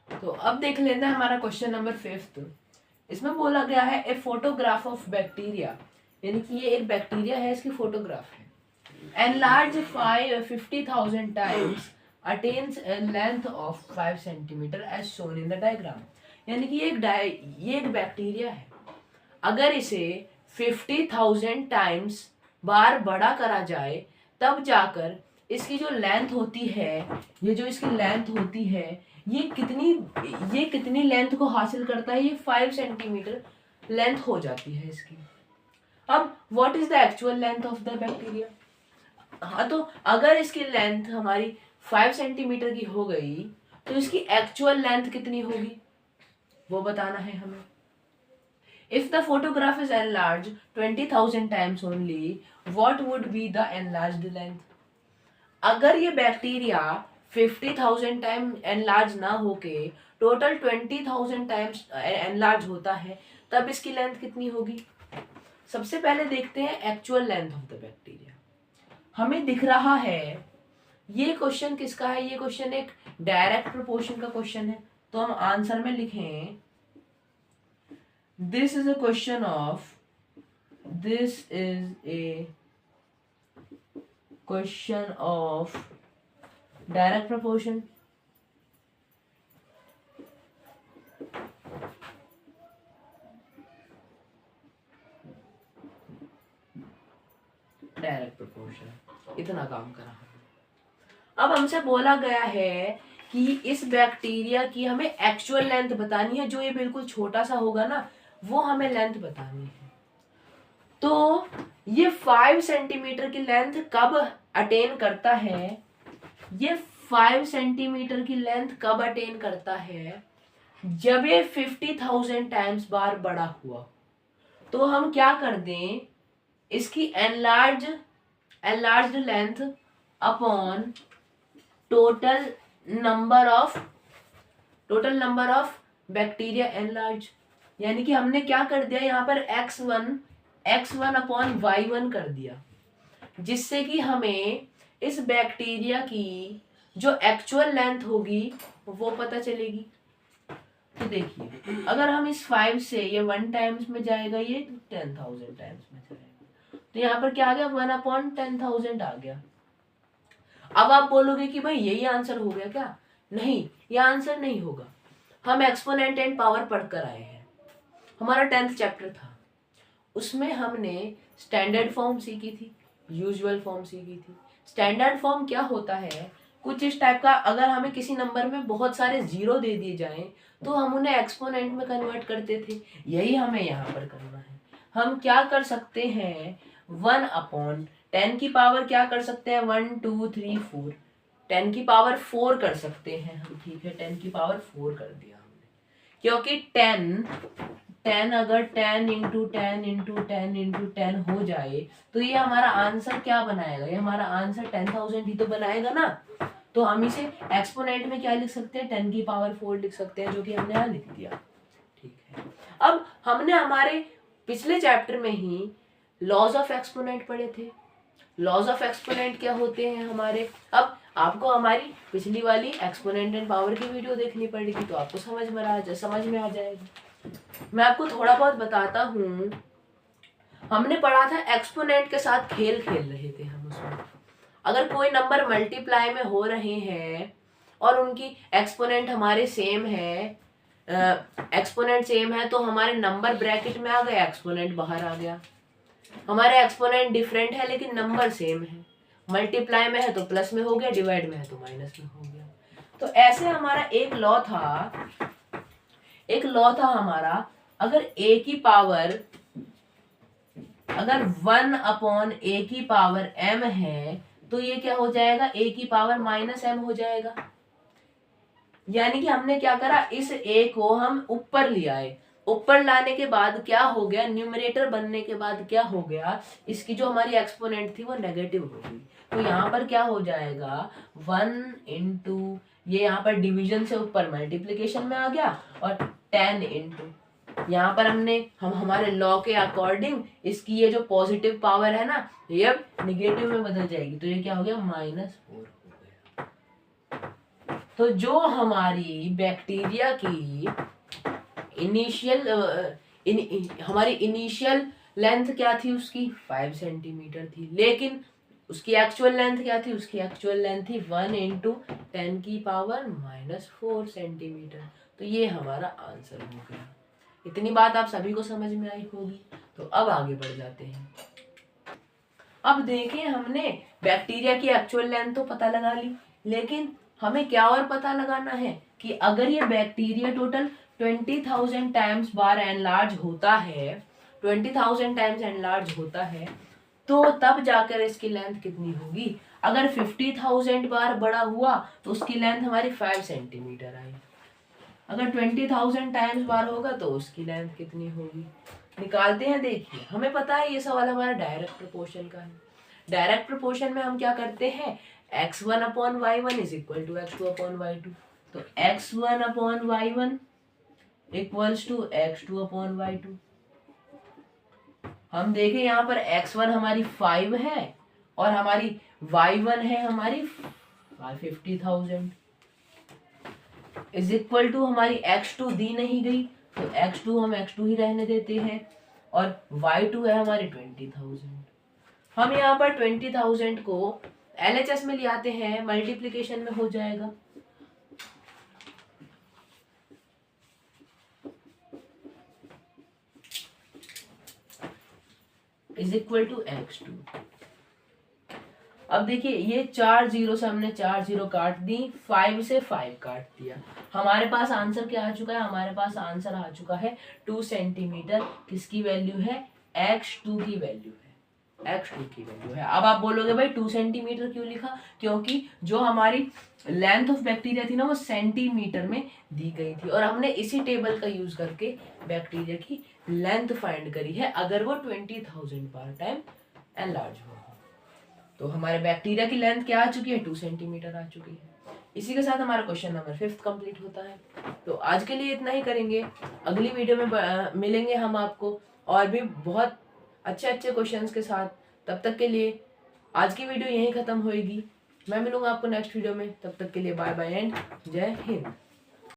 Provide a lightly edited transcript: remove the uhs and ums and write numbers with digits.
तो अब देख लेते हैं हमारा क्वेश्चन नंबर 5। इसमें बोला गया है ए फोटोग्राफ ऑफ बैक्टीरिया, यानी कि ये एक बैक्टीरिया है, इसकी फोटोग्राफ है। Enlarge 50,000 times attains a length of 5 centimetre as shown in the diagram. यानी कि ये एक बैक्टीरिया है, अगर इसे 50,000 टाइम्स बार बड़ा करा जाए तब जाकर इसकी जो लेंथ होती है, ये जो इसकी लेंथ होती है, ये कितनी लेंथ को हासिल करता है, ये 5 सेंटीमीटर लेंथ हो जाती है इसकी। अब what is the actual length of the bacteria? हाँ, तो अगर इसकी लेंथ हमारी 5 सेंटीमीटर की हो गई तो इसकी एक्चुअल लेंथ कितनी होगी वो बताना है हमें। If the photograph is enlarged 20,000 times only, what would be the enlarged length? अगर ये बैक्टीरिया 50,000 टाइम एनलार्ज ना होके टोटल 20,000 टाइम्स एनलार्ज होता है, तब इसकी लेंथ कितनी होगी? सबसे पहले देखते हैं actual length of the bacteria. हमें दिख रहा है ये क्वेश्चन किसका है, ये क्वेश्चन एक डायरेक्ट प्रोपोर्शन का क्वेश्चन है, तो हम आंसर में लिखें this is a question of this is a question of direct proportion। Direct proportion, इतना काम करा हमने। अब हमसे बोला गया है कि इस बैक्टीरिया की हमें एक्चुअल लेंथ बतानी है, जो ये बिल्कुल छोटा सा होगा ना वो हमें लेंथ बतानी है। तो ये 5 सेंटीमीटर की लेंथ कब अटेन करता है, ये 5 सेंटीमीटर की लेंथ कब अटेन करता है, जब ये 50,000 टाइम्स बार बड़ा हुआ। तो हम क्या कर दें, इसकी enlarge length upon total number of bacteria enlarge, यानी कि हमने क्या कर दिया यहाँ पर x1 अपॉन y1 कर दिया, जिससे कि हमें इस बैक्टीरिया की जो एक्चुअल लेंथ होगी वो पता चलेगी। तो देखिए अगर हम इस 5 से, ये 1 टाइम्स में जाएगा, ये 10,000 टाइम्स में जाएगा, तो यहाँ पर क्या आ गया 1 अपॉन 10,000 आ गया। अब आप बोलोगे कि भाई यही आंसर हो गया क्या? नहीं, ये आंसर नहीं होगा। हम एक्सपोनेंट एंड पावर पढ़कर आए हैं, हमारा 10th चैप्टर था, उसमें हमने स्टैंडर्ड फॉर्म सीखी थी, यूजुअल फॉर्म सीखी थी। स्टैंडर्ड फॉर्म क्या होता है, कुछ इस टाइप का, अगर हमें किसी नंबर में बहुत सारे जीरो दे दिए जाएं तो हम उन्हें एक्सपोनेंट में कन्वर्ट करते थे, यही हमें यहाँ पर करना है। हम क्या कर सकते हैं, 1 अपॉन 10 की पावर क्या कर सकते हैं, 1 2 3 4, 10 की पावर 4 कर सकते हैं हम, ठीक है, 10 की पावर 4 कर दिया हमने, क्योंकि 10 अगर 10 इंटू 10 इंटू 10 इंटू 10 हो जाए तो ये हमारा आंसर क्या बनाएगा, ये हमारा आंसर 10,000 ही तो बनाएगा ना। तो हम इसे एक्सपोनेंट में क्या लिख सकते हैं, 10 की पावर 4 लिख सकते हैं, जो कि हमने यहाँ लिख दिया, ठीक है। अब हमने हमारे पिछले चैप्टर में ही लॉज ऑफ एक्सपोनेंट पढ़े थे। लॉज ऑफ एक्सपोनेंट क्या होते हैं हमारे, अब आपको हमारी पिछली वाली एक्सपोनेंट एंड पावर की वीडियो देखनी पड़ेगी, तो आपको समझ में आ जाएगी। मैं आपको थोड़ा बहुत बताता हूँ। हमने पढ़ा था एक्सपोनेंट के साथ खेल रहे थे हम उसमें। अगर कोई नंबर मल्टीप्लाई में हो रहे हैं और उनकी एक्सपोनेंट हमारे सेम है, एक्सपोनेंट सेम है, तो हमारे नंबर ब्रैकेट में आ गया, एक्सपोनेंट बाहर आ गया। हमारे एक्सपोनेंट डिफरेंट है लेकिन नंबर सेम है, मल्टीप्लाई में है तो प्लस में हो गया, डिवाइड में है तो माइनस में हो गया। तो ऐसे हमारा एक लॉ था हमारा, अगर a की पावर, अगर 1 अपॉन a की पावर m है तो ये क्या हो जाएगा, a की पावर माइनस m हो जाएगा। यानी कि हमने क्या करा, इस a को हम ऊपर ले आए, ऊपर लाने के बाद क्या हो गया, न्यूमरेटर बनने के बाद क्या हो गया, इसकी जो हमारी एक्सपोनेंट थी वो नेगेटिव हो गई। तो यहाँ पर क्या हो जाएगा, 1 इंटू, ये यहाँ पर डिवीजन से ऊपर मल्टीप्लिकेशन में आ गया, और 10 इंटू, यहाँ पर हम हमारे लॉ के अकॉर्डिंग इसकी ये जो पॉजिटिव पावर है ना, ये अब निगेटिव में बदल जाएगी, तो ये क्या हो गया, -4 हो गया। तो जो हमारी बैक्टीरिया की हमारी इनिशियल लेंथ क्या थी उसकी 5 सेंटीमीटर थी, लेकिन उसकी एक्चुअल लेंथ क्या थी, उसकी एक्चुअल लेंथ थी 1 इंटू 10⁻⁻⁴ सेंटीमीटर। तो ये हमारा आंसर हो गया। इतनी बात आप सभी को समझ में आई होगी। तो अब आगे बढ़ जाते हैं। अब देखें, हमने बैक्टीरिया की एक्चुअल लेंथ तो पता लगा ली, लेकिन हमें क्या और पता लगाना है कि अगर ये बैक्टीरिया टोटल 20,000 टाइम्स बार एनलार्ज होता है, 20,000 टाइम्स एनलार्ज होता है, तो तब जाकर इसकी लेंथ कितनी होगी। अगर 50,000 बार बड़ा हुआ तो उसकी लेंथ हमारी 5 सेंटीमीटर आई। अगर 20,000 टाइम्स बार होगा तो उसकी लेंथ कितनी होगी, निकालते हैं। देखिए, हमें पता है ये सवाल हमारा डायरेक्ट प्रोपोर्शन का है। डायरेक्ट प्रोपोर्शन में हम क्या करते हैं, x1/y1 is equal to x2/y2। तो x1/y1 इक्वल्स टू x2/y2। हम देखें यहाँ पर x1 हमारी 5 है और हमारी y1 है हमारी 50,000 इज इक्वल टू हमारी x2 दी नहीं गई, तो x2 हम x2 ही रहने देते हैं, और y2 है हमारी 20,000। हम यहाँ पर 20,000 को LHS में ले आते हैं, मल्टीप्लीकेशन में हो जाएगा। Is equal to x2। अब देखिए, ये 4 जीरो से हमने 4 जीरो काट दी, 5 से 5 काट दिया। हमारे पास आंसर क्या आ चुका है, हमारे पास आंसर आ चुका है 2 सेंटीमीटर। किसकी वैल्यू है, x2 की वैल्यू है, x2 की वैल्यू है। अब आप बोलोगे भाई 2 सेंटीमीटर क्यों लिखा, क्योंकि जो हमारी लेंथ ऑफ बैक्टीरिया थी ना वो सेंटीमीटर में दी गई थी, और हमने इसी टेबल का यूज करके बैक्टीरिया की लेंथ फाइंड करी है अगर वो 20,000 बार टाइम एनलार्ज हो। तो हमारे बैक्टीरिया की लेंथ क्या आ चुकी है, 2 सेंटीमीटर आ चुकी है। इसी के साथ हमारा क्वेश्चन नंबर 5 कंप्लीट होता है। तो आज के लिए इतना ही करेंगे। अगली वीडियो में मिलेंगे हम आपको और भी बहुत अच्छे अच्छे क्वेश्चंस के साथ। तब तक के लिए आज की वीडियो यहीं खत्म होएगी। मैं मिलूंगा आपको नेक्स्ट वीडियो में। तब तक के लिए बाय बाय एंड जय हिंद।